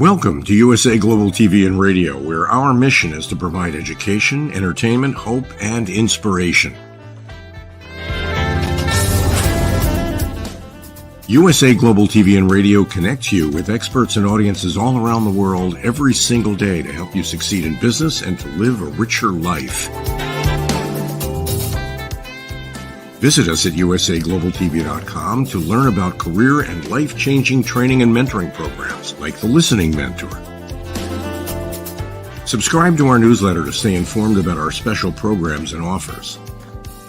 Welcome to USA Global TV and Radio, where our mission is to provide education, entertainment, hope, and inspiration. USA Global TV and Radio connects you with experts and audiences all around the world every single day to help you succeed in business and to live a richer life. Visit us at usaglobaltv.com to learn about career and life-changing training and mentoring programs like the Listening Mentor. Subscribe to our newsletter to stay informed about our special programs and offers.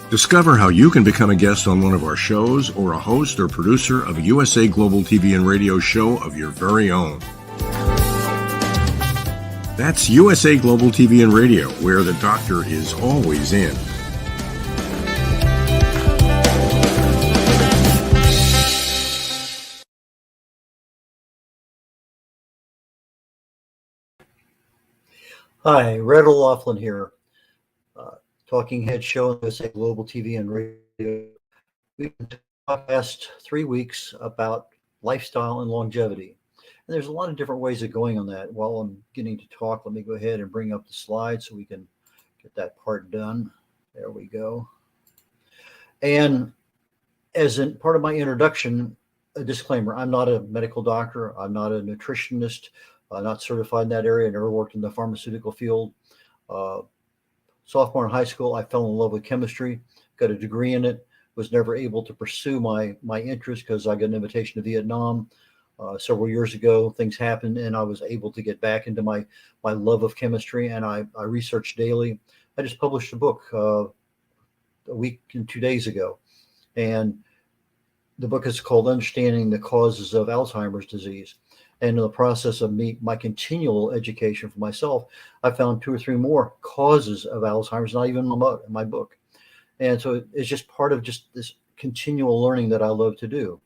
Discover how you can become a guest on one of our shows or a host or producer of a USA Global TV and Radio show of your very own. That's USA Global TV and Radio, where the doctor is always in. Hi, Red O'Loughlin here, Talking Head Show on USA Global TV and Radio. We've been talking the past 3 weeks about lifestyle and longevity. And there's a lot of different ways of going on that. While I'm getting to talk, let me go ahead and bring up the slides so we can get that part done. There we go. And as in part of my introduction, a disclaimer, I'm not a medical doctor. I'm not a nutritionist. Not certified in that area. I never worked in the pharmaceutical field. Sophomore in high school, I fell in love with chemistry, got a degree in it, was never able to pursue my interest because I got an invitation to Vietnam several years ago. Things happened and I was able to get back into my love of chemistry, and I researched daily. I just published a book a week and 2 days ago, and the book is called Understanding the Causes of Alzheimer's Disease. And in the process of my continual education for myself, I found 2 or 3 more causes of Alzheimer's, not even in my book. And so it's just part of just this continual learning that I love to do.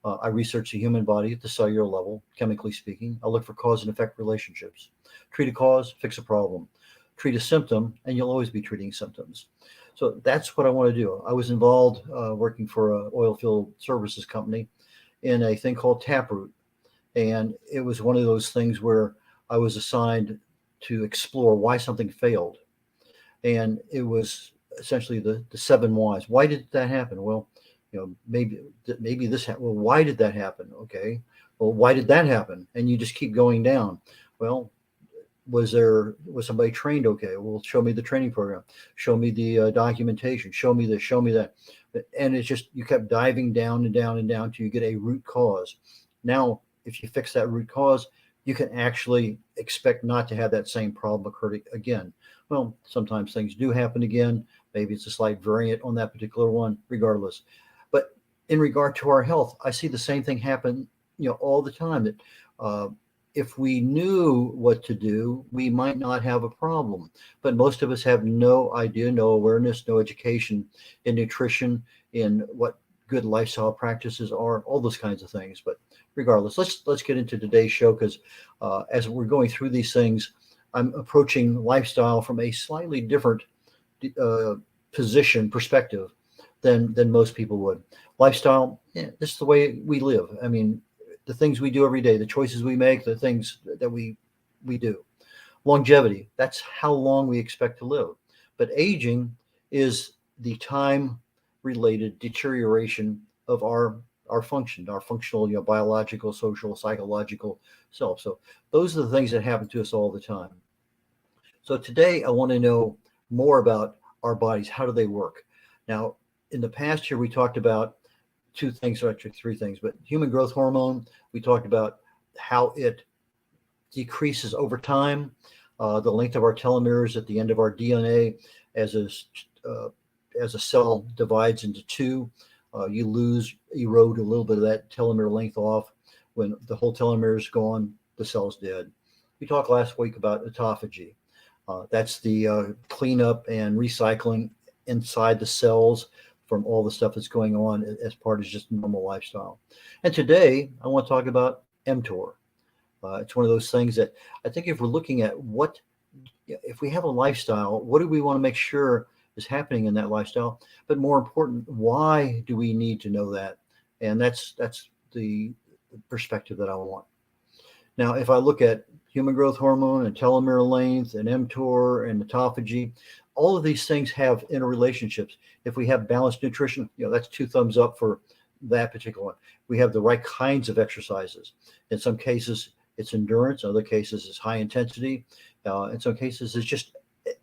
I research the human body at the cellular level, chemically speaking. I look for cause and effect relationships. Treat a cause, fix a problem. Treat a symptom, and you'll always be treating symptoms. So that's what I want to do. I was involved working for an oil field services company in a thing called Taproot. And it was one of those things where I was assigned to explore why something failed. And it was essentially the 7 whys. Why did that happen? Well, maybe this happened. Well, why did that happen? Okay. Well, why did that happen? And you just keep going down. Well, was somebody trained? Okay. Well, show me the training program. Show me the documentation. Show me this. Show me that. And it's just, you kept diving down and down and down till you get a root cause. Now, if you fix that root cause, you can actually expect not to have that same problem occur again. Well, sometimes things do happen again. Maybe it's a slight variant on that particular one, regardless. But in regard to our health, I see the same thing happen, all the time. That if we knew what to do, we might not have a problem. But most of us have no idea, no awareness, no education in nutrition, in what good lifestyle practices are, all those kinds of things. But regardless, let's get into today's show, because as we're going through these things, I'm approaching lifestyle from a slightly different perspective than most people would. Lifestyle, this is the way we live. I mean, the things we do every day, the choices we make, the things that we do. Longevity, that's how long we expect to live. But aging is the time-related deterioration of our function, our functional, biological, social, psychological self. So those are the things that happen to us all the time. So today I want to know more about our bodies. How do they work? Now, in the past year, we talked about 2 things, or actually 3 things, but human growth hormone, we talked about how it decreases over time, the length of our telomeres at the end of our DNA as a cell divides into 2. You erode a little bit of that telomere length off. When the whole telomere is gone, the cell's dead. We talked last week about autophagy. That's the cleanup and recycling inside the cells from all the stuff that's going on as part of just normal lifestyle. And today, I want to talk about mTOR. It's one of those things that I think if we're looking at if we have a lifestyle, what do we want to make sure is happening in that lifestyle? But more important, why do we need to know that? And that's the perspective that I want. Now, if I look at human growth hormone and telomere length and mTOR and autophagy, all of these things have interrelationships. If we have balanced nutrition, that's 2 thumbs up for that particular one. We have the right kinds of exercises. In some cases, it's endurance. In other cases, it's high intensity. In some cases, it's just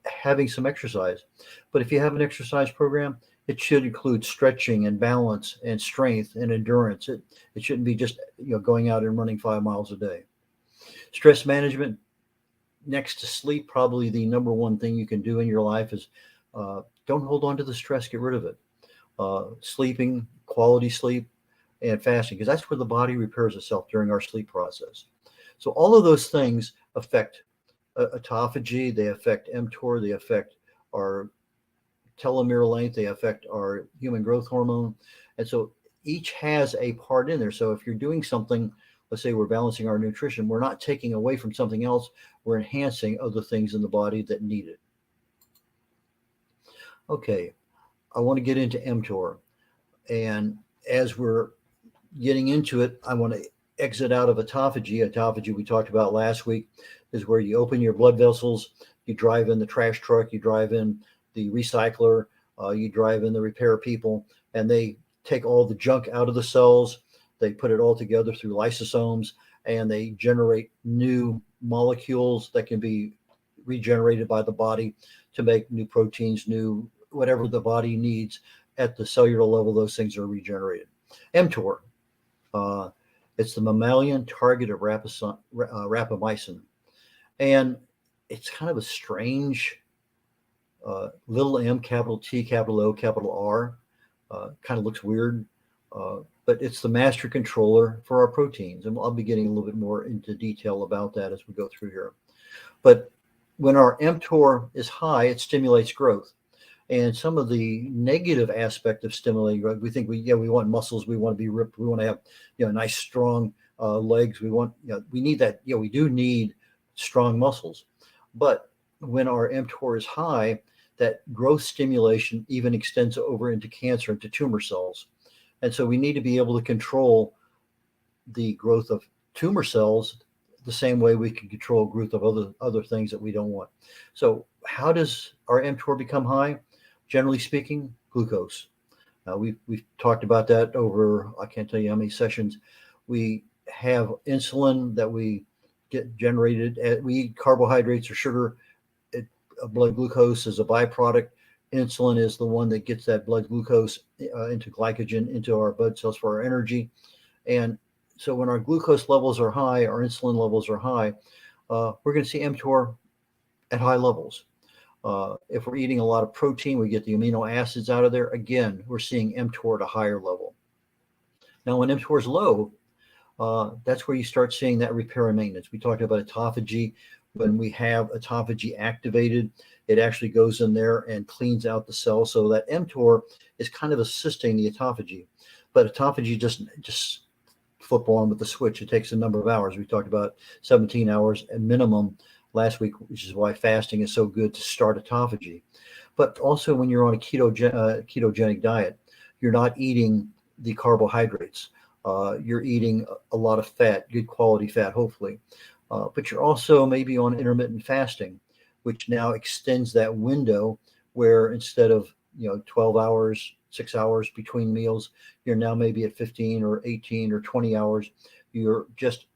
having some exercise. But if you have an exercise program, it should include stretching and balance and strength and endurance. It shouldn't be just going out and running 5 miles a day. Stress management, next to sleep, probably the number one thing you can do in your life is don't hold on to the stress, get rid of it. Sleeping, quality sleep, and fasting, because that's where the body repairs itself during our sleep process. So all of those things affect autophagy, they affect mTOR, they affect our telomere length, they affect our human growth hormone. And so each has a part in there. So if you're doing something, let's say we're balancing our nutrition, we're not taking away from something else, we're enhancing other things in the body that need it. Okay, I want to get into mTOR. And as we're getting into it, I want to exit out of autophagy. Autophagy, we talked about last week, is where you open your blood vessels, you drive in the trash truck, you drive in the recycler, you drive in the repair people, and they take all the junk out of the cells. They put it all together through lysosomes, and they generate new molecules that can be regenerated by the body to make new proteins, new whatever the body needs at the cellular level. Those things are regenerated. mTOR, it's the mammalian target of rapamycin. And it's kind of a strange little m, capital T, capital O, capital R. Kind of looks weird, but it's the master controller for our proteins. And I'll be getting a little bit more into detail about that as we go through here. But when our mTOR is high, it stimulates growth. And some of the negative aspect of stimulating growth, we think we want muscles, we want to be ripped, we want to have nice strong legs, we need that, we do need strong muscles. But when our mTOR is high, that growth stimulation even extends over into cancer, into tumor cells. And so we need to be able to control the growth of tumor cells the same way we can control growth of other things that we don't want. So how does our mTOR become high? Generally speaking, glucose. We've talked about that over, I can't tell you how many sessions. We have insulin that we get generated. We eat carbohydrates or sugar. Blood glucose is a byproduct. Insulin is the one that gets that blood glucose into glycogen, into our blood cells for our energy. And so when our glucose levels are high, our insulin levels are high, we're going to see mTOR at high levels. If we're eating a lot of protein, we get the amino acids out of there. Again, we're seeing mTOR at a higher level. Now, when mTOR is low, that's where you start seeing that repair and maintenance. We talked about autophagy. When we have autophagy activated, it actually goes in there and cleans out the cell. So that mTOR is kind of assisting the autophagy. But autophagy doesn't just flip on with the switch. It takes a number of hours. We talked about 17 hours at minimum last week, which is why fasting is so good to start autophagy. But also when you're on a ketogenic diet, you're not eating the carbohydrates. You're eating a lot of fat, good quality fat, hopefully. But you're also maybe on intermittent fasting, which now extends that window where instead of 12 hours, 6 hours between meals, you're now maybe at 15 or 18 or 20 hours. You're just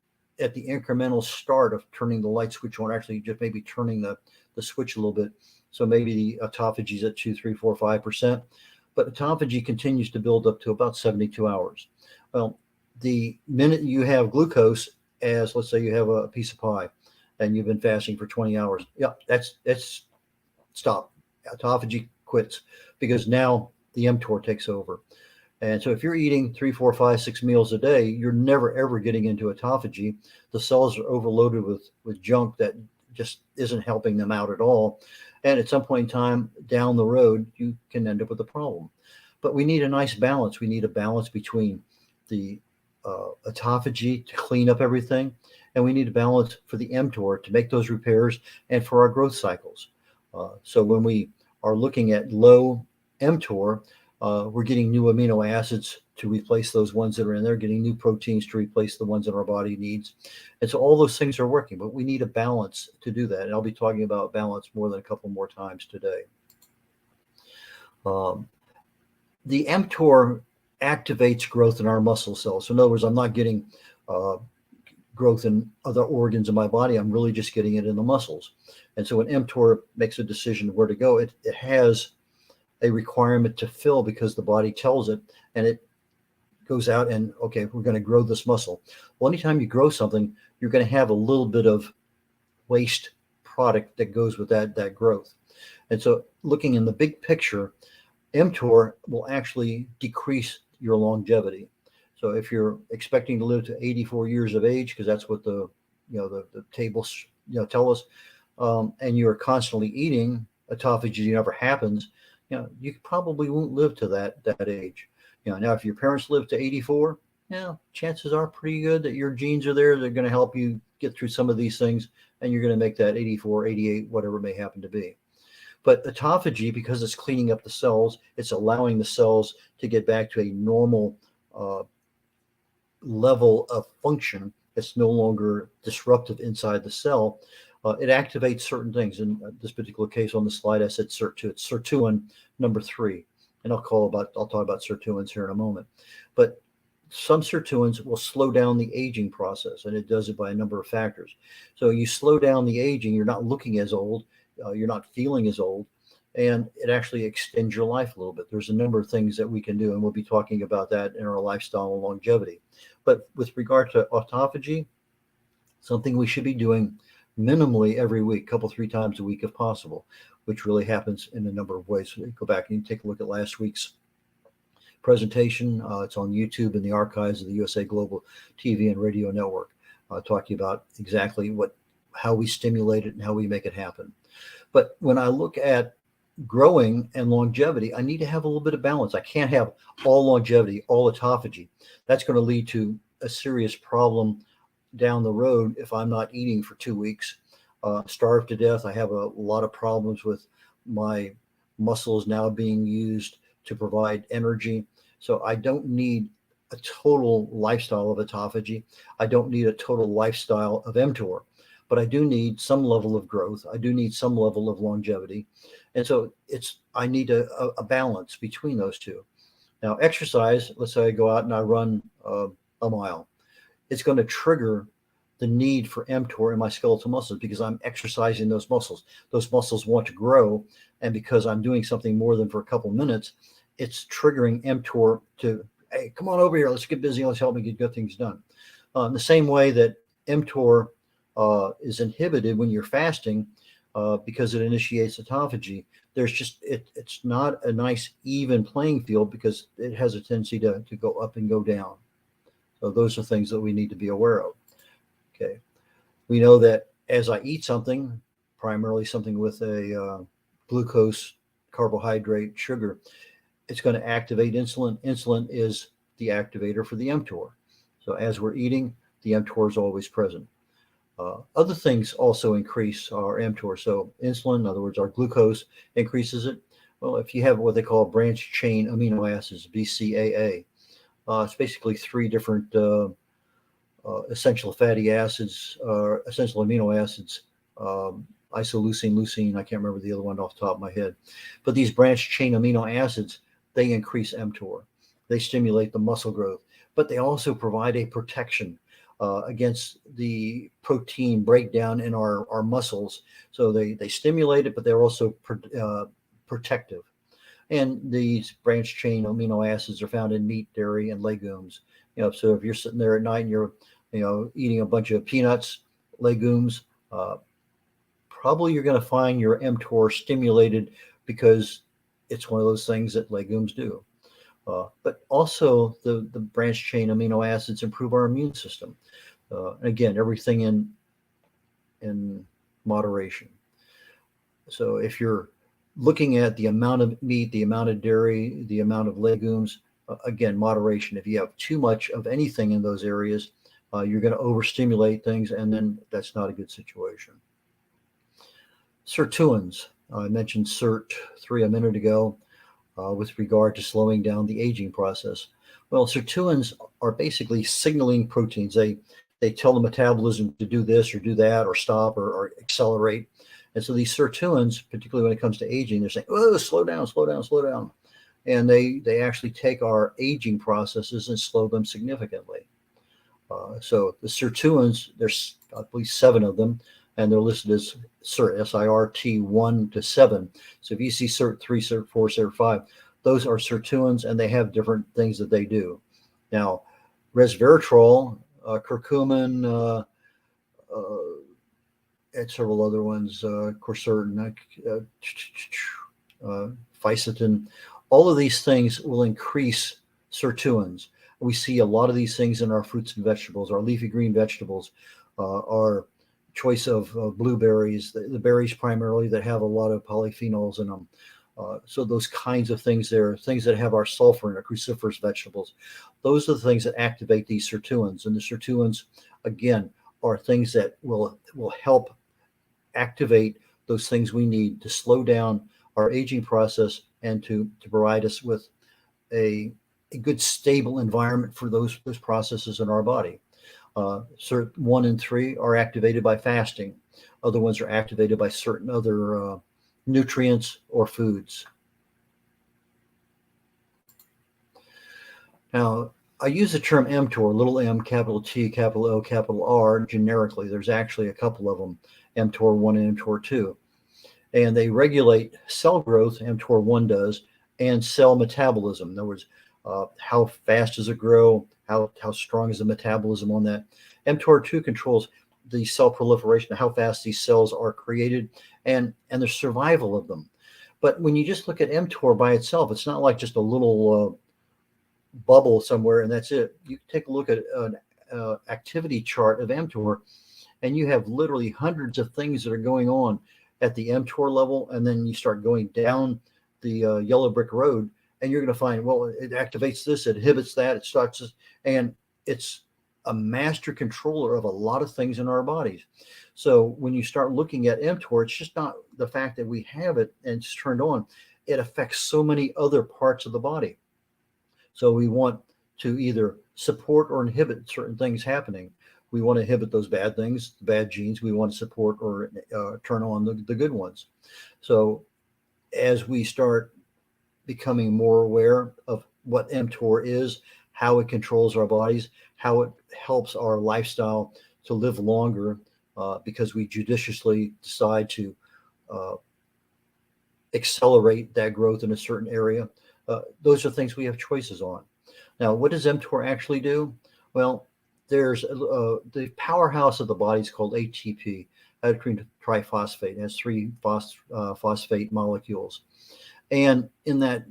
at the incremental start of turning the light switch on, actually just maybe turning the switch a little bit. So maybe the autophagy is at 2, 3, 4, 5%, but autophagy continues to build up to about 72 hours. Well, the minute you have glucose, as let's say you have a piece of pie and you've been fasting for 20 hours, that's stop. Autophagy quits because now the mTOR takes over. And so if you're eating 3, 4, 5, 6 meals a day, you're never, ever getting into autophagy. The cells are overloaded with junk that just isn't helping them out at all. And at some point in time down the road, you can end up with a problem. But we need a nice balance. We need a balance between the autophagy to clean up everything, and we need a balance for the mTOR to make those repairs and for our growth cycles. So when we are looking at low mTOR, we're getting new amino acids to replace those ones that are in there, getting new proteins to replace the ones that our body needs. And so all those things are working, but we need a balance to do that. And I'll be talking about balance more than a couple more times today. The mTOR activates growth in our muscle cells. So in other words, I'm not getting growth in other organs in my body. I'm really just getting it in the muscles. And so when mTOR makes a decision where to go, it has a requirement to fill because the body tells it, and it goes out and, okay, we're going to grow this muscle. Well, anytime you grow something, you're going to have a little bit of waste product that goes with that growth. And so looking in the big picture, mTOR will actually decrease your longevity. So if you're expecting to live to 84 years of age, because that's what the tables tell us, and you're constantly eating, autophagy never happens, you probably won't live to that age. Now if your parents live to 84, chances are pretty good that your genes are there. They're going to help you get through some of these things, and you're going to make that 84, 88, whatever it may happen to be. But autophagy, because it's cleaning up the cells, it's allowing the cells to get back to a normal level of function. It's no longer disruptive inside the cell. It activates certain things. In this particular case on the slide, I said SIRT2. It's sirtuin number 3. And I'll talk about sirtuins here in a moment. But some sirtuins will slow down the aging process, and it does it by a number of factors. So you slow down the aging, you're not looking as old, you're not feeling as old, and it actually extends your life a little bit. There's a number of things that we can do, and we'll be talking about that in our lifestyle and longevity. But with regard to autophagy, something we should be doing minimally every week, 3 times a week if possible, which really happens in a number of ways. So go back and take a look at last week's presentation. It's on YouTube in the archives of the USA Global TV and Radio Network, talking about exactly how we stimulate it and how we make it happen. But when I look at growing and longevity, I need to have a little bit of balance. I can't have all longevity, all autophagy. That's going to lead to a serious problem down the road if I'm not eating for 2 weeks, starve to death. I have a lot of problems with my muscles now being used to provide energy. So I don't need a total lifestyle of autophagy. I don't need a total lifestyle of mTOR, but I do need some level of growth. I do need some level of longevity. And so I need a balance between those two. Now, exercise, let's say I go out and I run a mile. It's going to trigger the need for mTOR in my skeletal muscles because I'm exercising those muscles. Those muscles want to grow. And because I'm doing something more than for a couple minutes, it's triggering mTOR to, hey, come on over here. Let's get busy. Let's help me get good things done. In the same way that mTOR is inhibited when you're fasting because it initiates autophagy, it's not a nice even playing field because it has a tendency to go up and go down. So those are things that we need to be aware of. Okay. We know that as I eat something, primarily something with a glucose, carbohydrate, sugar, it's going to activate insulin. Insulin is the activator for the mTOR. So as we're eating, the mTOR is always present. Other things also increase our mTOR. So insulin, in other words, our glucose increases it. Well, if you have what they call branch chain amino acids, BCAA, it's basically 3 different essential fatty acids, essential amino acids, isoleucine, leucine, I can't remember the other one off the top of my head. But these branch chain amino acids, they increase mTOR. They stimulate the muscle growth, but they also provide a protection against the protein breakdown in our muscles. So they stimulate it, but they're also protective. And these branch chain amino acids are found in meat, dairy, and legumes. So if you're sitting there at night and you're eating a bunch of peanuts, legumes, probably you're going to find your mTOR stimulated because it's one of those things that legumes do. But also the branch chain amino acids improve our immune system. Again, everything in moderation. So if you're looking at the amount of meat, the amount of dairy, the amount of legumes, again, moderation. If you have too much of anything in those areas, you're going to overstimulate things, and then that's not a good situation. Sirtuins. I mentioned SIRT3 a minute ago with regard to slowing down the aging process. Well, sirtuins are basically signaling proteins. They tell the metabolism to do this or do that or stop or accelerate. And so these sirtuins, particularly when it comes to aging, they're saying, "Oh, slow down, slow down, slow down," and they actually take our aging processes and slow them significantly. So the sirtuins, there's I believe 7 of them, and they're listed as SIRT, SIRT 1 to 7. So if you see SIRT 3, SIRT 4, SIRT 5, those are sirtuins, and they have different things that they do. Now, resveratrol, curcumin, and several other ones, quercetin, fisetin, all of these things will increase sirtuins. We see a lot of these things in our fruits and vegetables, our leafy green vegetables, our choice of blueberries, the berries primarily that have a lot of polyphenols in them. So those kinds of things there, things that have our sulfur in our cruciferous vegetables, those are the things that activate these sirtuins. And the sirtuins, again, are things that will help activate those things we need to slow down our aging process and to provide us with a good stable environment for those processes in our body. SIRT 1 and 3 are activated by fasting. Other ones are activated by certain other nutrients or foods. Now, I use the term mTOR, little m, capital T, capital O, capital R, generically. There's actually a couple of them, mTOR 1 and mTOR 2. And they regulate cell growth, mTOR 1 does, and cell metabolism. In other words, how fast does it grow? How strong is the metabolism on that? mTOR 2 controls the cell proliferation, how fast these cells are created, and the survival of them. But when you just look at mTOR by itself, it's not like just a little bubble somewhere and that's it. You take a look at an activity chart of mTOR, and you have literally hundreds of things that are going on at the mTOR level, and then you start going down the yellow brick road, and you're going to find, well, it activates this, it inhibits that, it starts this, and it's a master controller of a lot of things in our bodies. So when you start looking at mTOR, it's just not the fact that we have it and it's turned on. It affects so many other parts of the body. So we want to either support or inhibit certain things happening. We want to inhibit those bad things, the bad genes. We want to support or turn on the good ones. So as we start becoming more aware of what mTOR is, how it controls our bodies, how it helps our lifestyle to live longer, because we judiciously decide to accelerate that growth in a certain area. Those are things we have choices on. Now, what does mTOR actually do? Well, there's the powerhouse of the body is called ATP, adenosine triphosphate. It has 3 phosphate molecules. And in that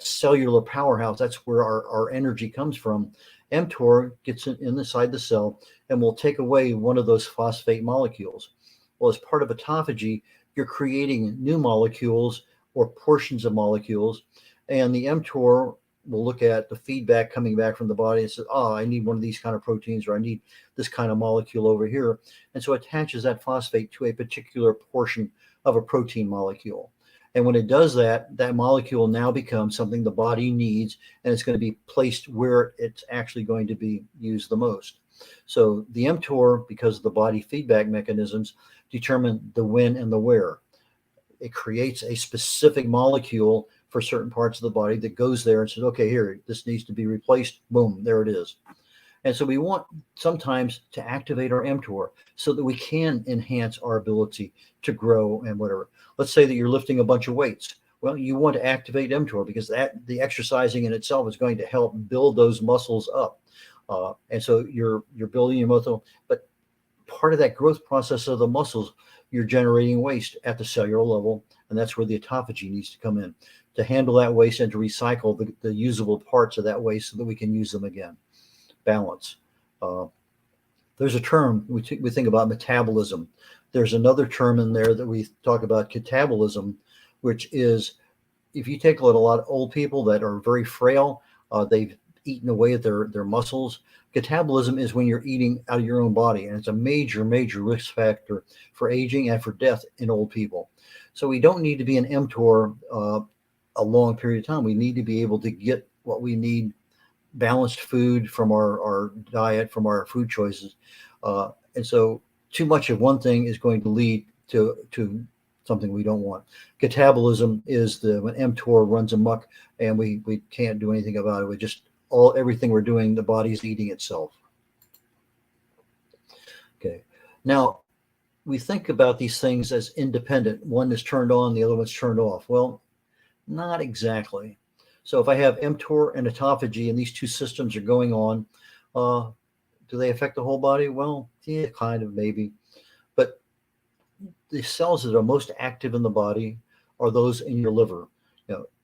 cellular powerhouse, that's where our energy comes from. mTOR gets inside the cell and will take away one of those phosphate molecules. Well, as part of autophagy, you're creating new molecules or portions of molecules, and the mTOR will look at the feedback coming back from the body and says, oh, I need one of these kind of proteins, or I need this kind of molecule over here. And so it attaches that phosphate to a particular portion of a protein molecule. And when it does that, that molecule now becomes something the body needs, and it's going to be placed where it's actually going to be used the most. So the mTOR, because of the body feedback mechanisms, determine the when and the where. It creates a specific molecule for certain parts of the body that goes there and says, okay, here, this needs to be replaced. Boom, there it is. And so we want sometimes to activate our mTOR so that we can enhance our ability to grow and whatever. Let's say that you're lifting a bunch of weights. Well, you want to activate mTOR because the exercising in itself is going to help build those muscles up. And so you're building your muscle, but part of that growth process of the muscles, you're generating waste at the cellular level, and that's where the autophagy needs to come in to handle that waste and to recycle the usable parts of that waste so that we can use them again. Balance. There's a term we think about metabolism. There's another term in there that we talk about catabolism, which is if you take a lot of old people that are very frail, they've eaten away at their muscles. Catabolism is when you're eating out of your own body, and it's a major risk factor for aging and for death in old people. So we don't need to be an mTOR a long period of time. We need to be able to get what we need balanced food from our diet, from our food choices. And so too much of one thing is going to lead to something we don't want. Catabolism is when mTOR runs amok and we can't do anything about it. We just everything we're doing, the body's eating itself. Okay. Now we think about these things as independent. One is turned on, the other one's turned off. Well, not exactly. So if I have mTOR and autophagy and these two systems are going on, do they affect the whole body? Well, yeah, kind of, maybe. But the cells that are most active in the body are those in your liver.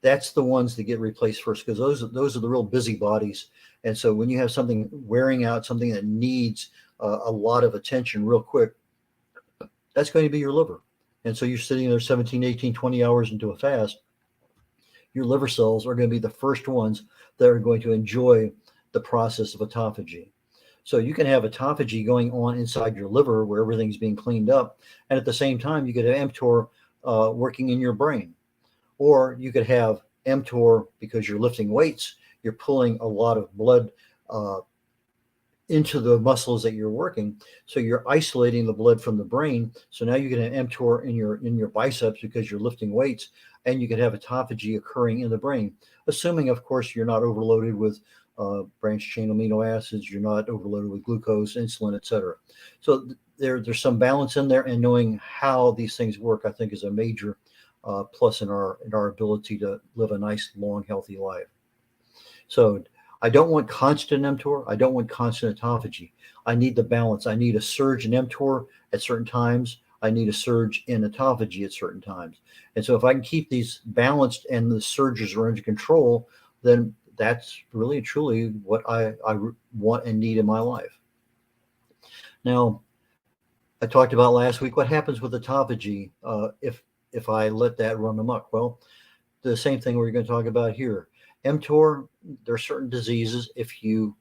That's the ones that get replaced first, because those are the real busy bodies. And so when you have something wearing out, something that needs a lot of attention real quick, that's going to be your liver. And so you're sitting there 17, 18, 20 hours into a fast. Your liver cells are going to be the first ones that are going to enjoy the process of autophagy. So you can have autophagy going on inside your liver where everything's being cleaned up. And at the same time, you could have mTOR working in your brain. Or you could have mTOR because you're lifting weights, you're pulling a lot of blood into the muscles that you're working. So you're isolating the blood from the brain. So now you can have mTOR in your biceps because you're lifting weights, and you can have autophagy occurring in the brain, assuming, of course, you're not overloaded with branched chain amino acids, you're not overloaded with glucose, insulin, etc. So there's some balance in there, and knowing how these things work, I think, is a major plus in our ability to live a nice, long, healthy life. So I don't want constant mTOR. I don't want constant autophagy. I need the balance. I need a surge in mTOR at certain times. I need a surge in autophagy at certain times. And so if I can keep these balanced and the surges are under control, then that's really truly what I want and need in my life. Now, I talked about last week what happens with autophagy if I let that run amok. Well, the same thing we're going to talk about here. mTOR, there are certain diseases. If we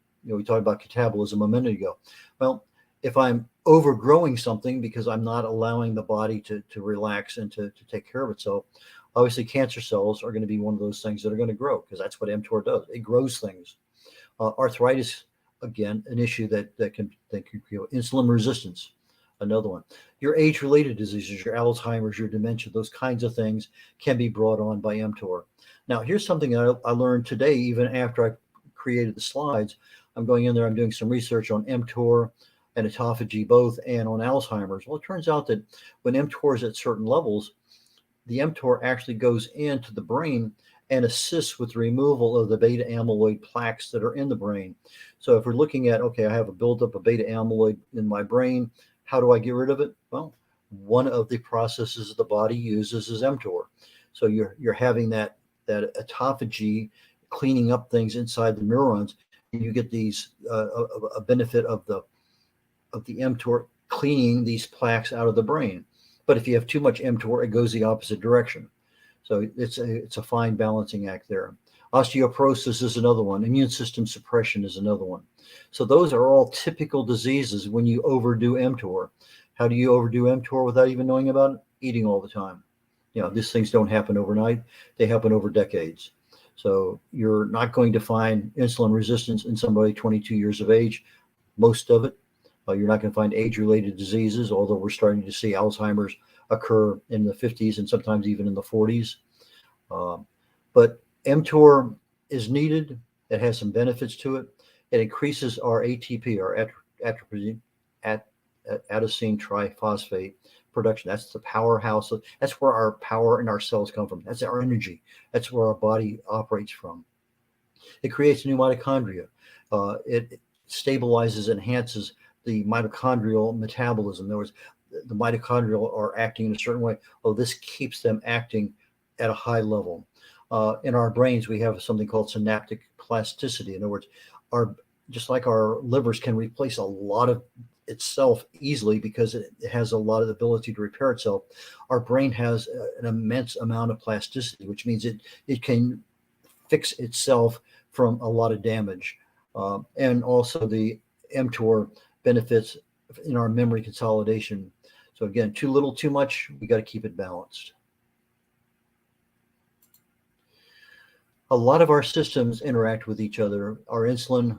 talked about catabolism a minute ago. Well, if I'm overgrowing something because I'm not allowing the body to relax and to take care of itself, obviously cancer cells are going to be one of those things that are going to grow, because that's what mTOR does. It grows things. Arthritis, again, an issue that can insulin resistance, another one. Your age-related diseases, your Alzheimer's, your dementia, those kinds of things can be brought on by mTOR. Now, here's something that I learned today, even after I created the slides. I'm going in there, I'm doing some research on mTOR and autophagy both, and on Alzheimer's. Well, it turns out that when mTOR is at certain levels, the mTOR actually goes into the brain and assists with the removal of the beta amyloid plaques that are in the brain. So if we're looking at, okay, I have a buildup of beta amyloid in my brain, how do I get rid of it? Well, one of the processes the body uses is mTOR. So you're having that autophagy cleaning up things inside the neurons, and you get these a benefit of the mTOR cleaning these plaques out of the brain. But if you have too much mTOR, it goes the opposite direction. So it's a fine balancing act there. Osteoporosis is another one. Immune system suppression is another one. So those are all typical diseases when you overdo mTOR. How do you overdo mTOR without even knowing about it? Eating all the time. These things don't happen overnight. They happen over decades. So you're not going to find insulin resistance in somebody 22 years of age, most of it. You're not going to find age-related diseases, although we're starting to see Alzheimer's occur in the 50s and sometimes even in the 40s. But mTOR is needed. It has some benefits to it. It increases our ATP, our adenosine triphosphate production. That's the powerhouse. That's where our power and our cells come from. That's our energy. That's where our body operates from. It creates new mitochondria. It stabilizes, enhances the mitochondrial metabolism. In other words, the mitochondria are acting in a certain way. This keeps them acting at a high level. In our brains, we have something called synaptic plasticity. In other words, just like our livers can replace a lot of itself easily because it has a lot of the ability to repair itself, our brain has an immense amount of plasticity, which means it can fix itself from a lot of damage. And also the mTOR benefits in our memory consolidation. So again, too little, too much, we got to keep it balanced. a lot of our systems interact with each other. Our insulin,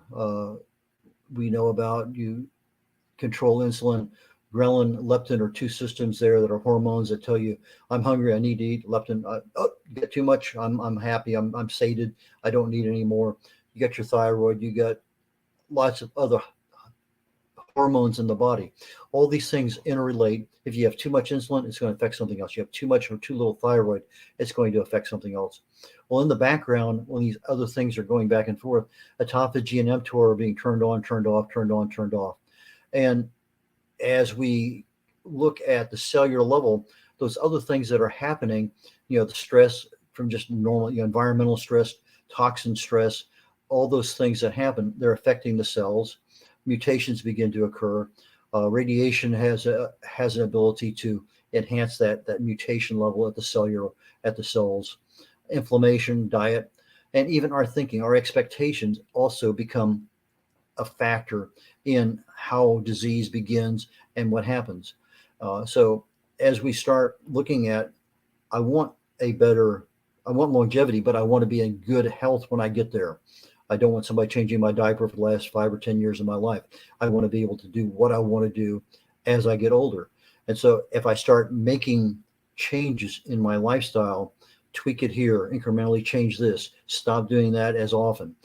we know about. You control insulin. Ghrelin, leptin are two systems there that are hormones that tell you, I'm hungry, I need to eat. Leptin, oh, you get too much, I'm happy, I'm sated, I don't need any more. You got your thyroid, you got lots of other hormones in the body. All these things interrelate. If you have too much insulin, it's going to affect something else. You have too much or too little thyroid, it's going to affect something else. Well, in the background, when these other things are going back and forth, autophagy and mTOR are being turned on, turned off, turned on, turned off. And as we look at the cellular level, those other things that are happening, the stress from just normal, environmental stress, toxin stress, all those things that happen, they're affecting the cells. Mutations begin to occur. Radiation has an ability to enhance that mutation level at the cells. Inflammation, diet, and even our thinking, our expectations also become a factor in how disease begins and what happens. So as we start looking at, I want longevity, but I want to be in good health when I get there. I don't want somebody changing my diaper for the last 5 or 10 years of my life. I want to be able to do what I want to do as I get older. And so if I start making changes in my lifestyle, tweak it here, incrementally change this, stop doing that as often,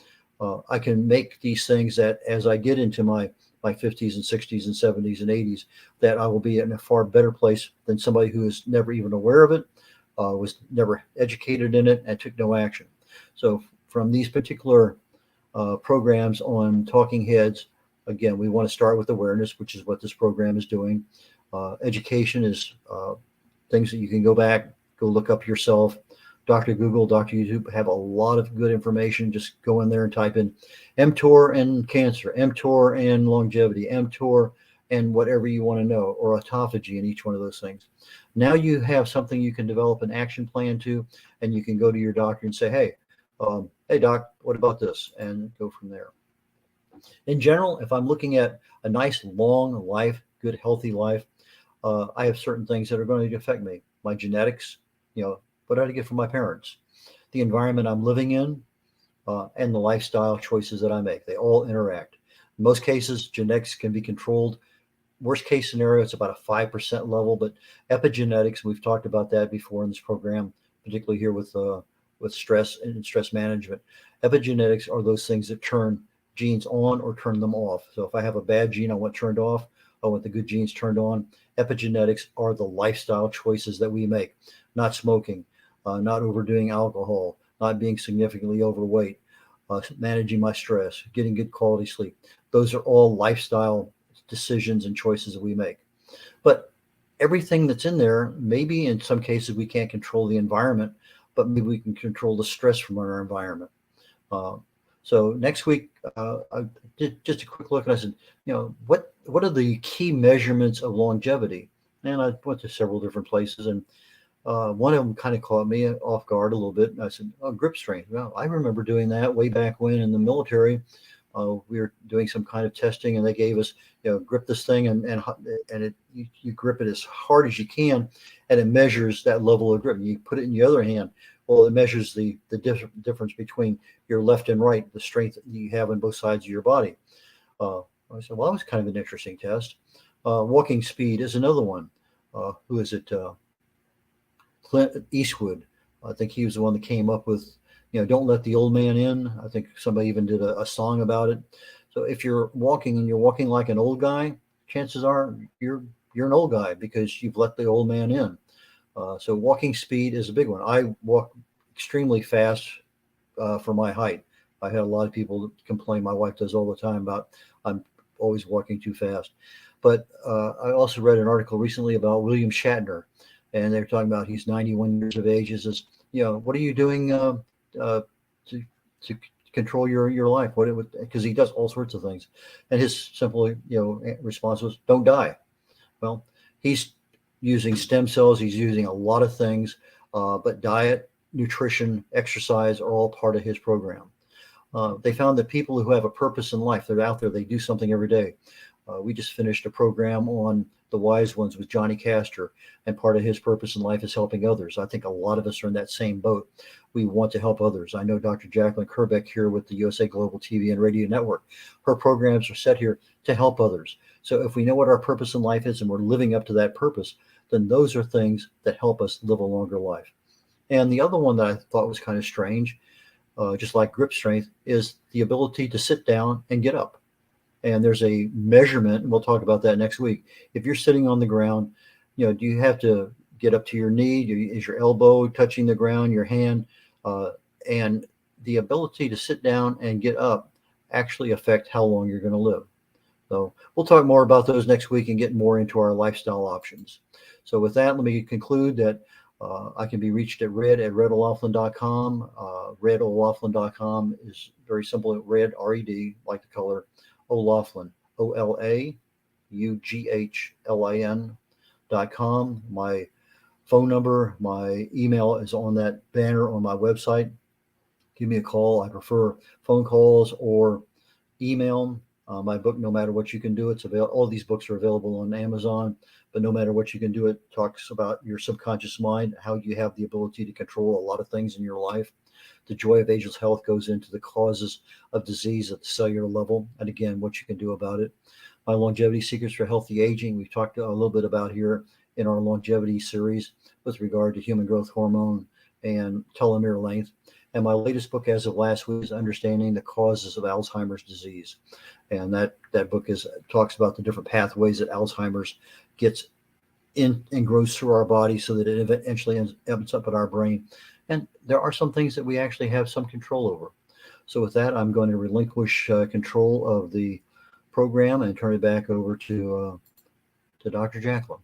I can make these things that as I get into my 50s and 60s and 70s and 80s, that I will be in a far better place than somebody who is never even aware of it, was never educated in it, and took no action. So from these particular programs on Talking Heads, again, we want to start with awareness, which is what this program is doing. Education is things that you can go look up yourself. Dr. Google, Dr. YouTube have a lot of good information. Just go in there and type in mTOR and cancer, mTOR and longevity, mTOR and whatever you want to know, or autophagy in each one of those things. Now you have something you can develop an action plan to, and you can go to your doctor and say, hey doc, what about this? And go from there. In general, if I'm looking at a nice long life, good healthy life, I have certain things that are going to affect me. My genetics, what did I get from my parents, the environment I'm living in, and the lifestyle choices that I make. They all interact. In most cases, genetics can be controlled. Worst case scenario, it's about a 5% level, but epigenetics, we've talked about that before in this program, particularly here with stress and stress management. Epigenetics are those things that turn genes on or turn them off. So if I have a bad gene, I want turned off. I want the good genes turned on. Epigenetics are the lifestyle choices that we make. Not smoking, not overdoing alcohol, not being significantly overweight, managing my stress, getting good quality sleep. Those are all lifestyle decisions and choices that we make. But everything that's in there, maybe in some cases we can't control the environment, but maybe we can control the stress from our environment. So next week, I did just a quick look, and I said, what are the key measurements of longevity? And I went to several different places, and one of them kind of caught me off guard a little bit. And I said, grip strength. Well, I remember doing that way back when in the military. We were doing some kind of testing, and they gave us, grip this thing, and you grip it as hard as you can, and it measures that level of grip. You put it in your other hand. Well, it measures the difference between your left and right, the strength that you have on both sides of your body. I said, well, that was kind of an interesting test. Walking speed is another one. Who is it? Clint Eastwood. I think he was the one that came up with, don't let the old man in. I think somebody even did a song about it. So if you're walking and you're walking like an old guy, chances are you're an old guy because you've let the old man in. So walking speed is a big one. I walk extremely fast for my height. I had a lot of people complain, my wife does all the time, about I'm always walking too fast. But I also read an article recently about William Shatner, and they're talking about he's 91 years of age. He says, what are you doing to control your life? Because he does all sorts of things. And his simple response was, don't die. Well, he's using stem cells. He's using a lot of things, but diet, nutrition, exercise are all part of his program. They found that people who have a purpose in life, they're out there, they do something every day. We just finished a program on the wise ones with Johnny Castor, and part of his purpose in life is helping others. I think a lot of us are in that same boat. We want to help others. I know Dr. Jacqueline Kerbeck here with the USA Global TV and Radio Network. Her programs are set here to help others. So if we know what our purpose in life is and we're living up to that purpose, then those are things that help us live a longer life. And the other one that I thought was kind of strange, just like grip strength, is the ability to sit down and get up. And there's a measurement, and we'll talk about that next week. If you're sitting on the ground, do you have to get up to your knee? Is your elbow touching the ground, your hand? And the ability to sit down and get up actually affect how long you're going to live. So we'll talk more about those next week and get more into our lifestyle options. So with that, let me conclude that I can be reached at red@redolaughlin.com. Redolaughlin.com is very simple. Red, R-E-D, like the color, O'Laughlin, OLAUGHLIN.com. My phone number, my email is on that banner on my website. Give me a call. I prefer phone calls or email. My book, No Matter What You Can Do, it's available. All these books are available on Amazon, but No Matter What You Can Do, it talks about your subconscious mind, how you have the ability to control a lot of things in your life. The Joy of Ageless Health goes into the causes of disease at the cellular level, and again, what you can do about it. My Longevity Secrets for Healthy Aging, we've talked a little bit about here in our longevity series with regard to human growth hormone and telomere length. And my latest book as of last week is Understanding the Causes of Alzheimer's Disease. And that book talks about the different pathways that Alzheimer's gets in and grows through our body so that it eventually ends up in our brain. And there are some things that we actually have some control over. So with that, I'm going to relinquish control of the program and turn it back over to Dr. Jacqueline.